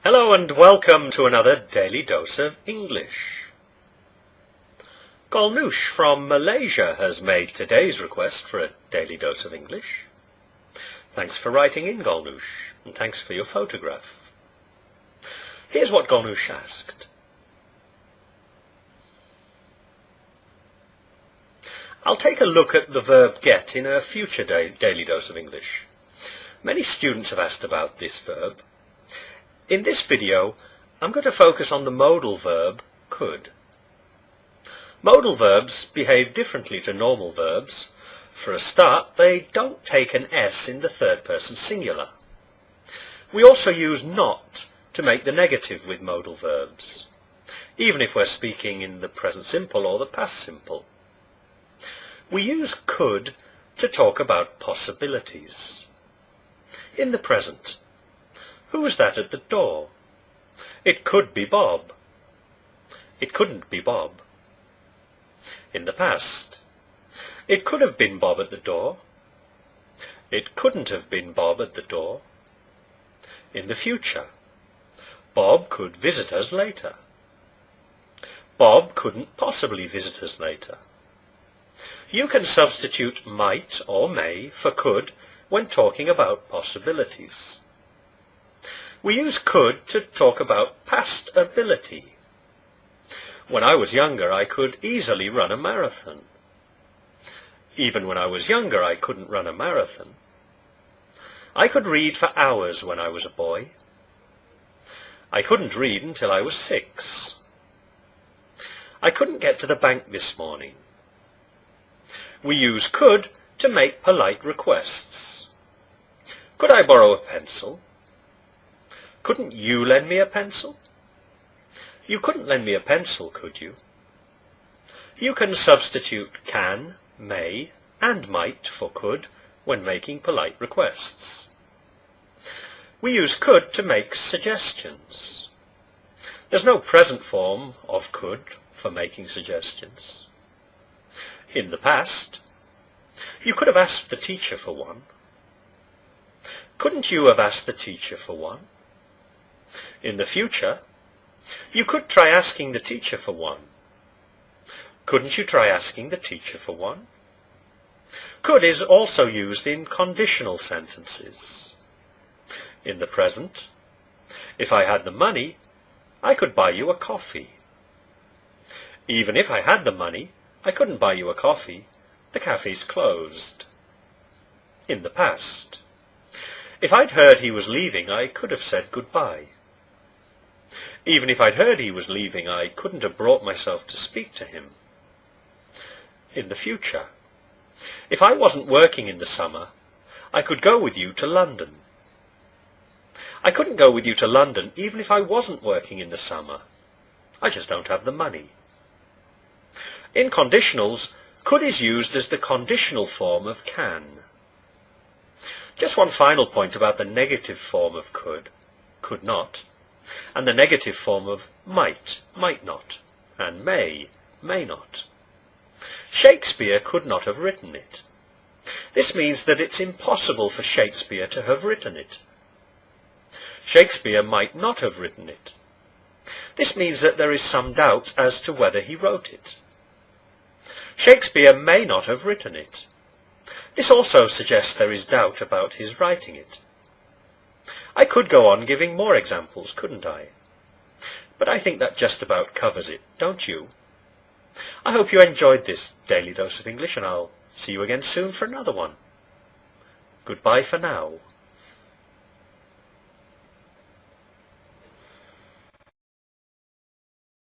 Hello and welcome to another Daily Dose of English. Golnoosh from Malaysia has made today's request for a Daily Dose of English. Thanks for writing in, Golnoosh, and thanks for your photograph. Here's what Golnoosh asked. I'll take a look at the verb get in a future Daily Dose of English. Many students have asked about this verb. In this video, I'm going to focus on the modal verb could. Modal verbs behave differently to normal verbs. For a start, they don't take an S in the third person singular. We also use not to make the negative with modal verbs, even if we're speaking in the present simple or the past simple. We use could to talk about possibilities. In the present, who was that at the door? It could be Bob. It couldn't be Bob. In the past, it could have been Bob at the door. It couldn't have been Bob at the door. In the future, Bob could visit us later. Bob couldn't possibly visit us later. You can substitute might or may for could when talking about possibilities. We use could to talk about past ability. When I was younger, I could easily run a marathon. Even when I was younger, I couldn't run a marathon. I could read for hours when I was a boy. I couldn't read until I was 6. I couldn't get to the bank this morning. We use could to make polite requests. Could I borrow a pencil? Couldn't you lend me a pencil? You couldn't lend me a pencil, could you? You can substitute can, may, and might for could when making polite requests. We use could to make suggestions. There's no present form of could for making suggestions. In the past, you could have asked the teacher for one. Couldn't you have asked the teacher for one? In the future, you could try asking the teacher for one. Couldn't you try asking the teacher for one? Could is also used in conditional sentences. In the present, if I had the money, I could buy you a coffee. Even if I had the money, I couldn't buy you a coffee. The cafe's closed. In the past, if I'd heard he was leaving, I could have said goodbye. Even if I'd heard he was leaving, I couldn't have brought myself to speak to him. In the future, if I wasn't working in the summer, I could go with you to London. I couldn't go with you to London even if I wasn't working in the summer. I just don't have the money. In conditionals, could is used as the conditional form of can. Just one final point about the negative form of could not, and the negative form of might not, and may not. Shakespeare could not have written it. This means that it's impossible for Shakespeare to have written it. Shakespeare might not have written it. This means that there is some doubt as to whether he wrote it. Shakespeare may not have written it. This also suggests there is doubt about his writing it. I could go on giving more examples, couldn't I? But I think that just about covers it, don't you? I hope you enjoyed this Daily Dose of English, and I'll see you again soon for another one. Goodbye for now.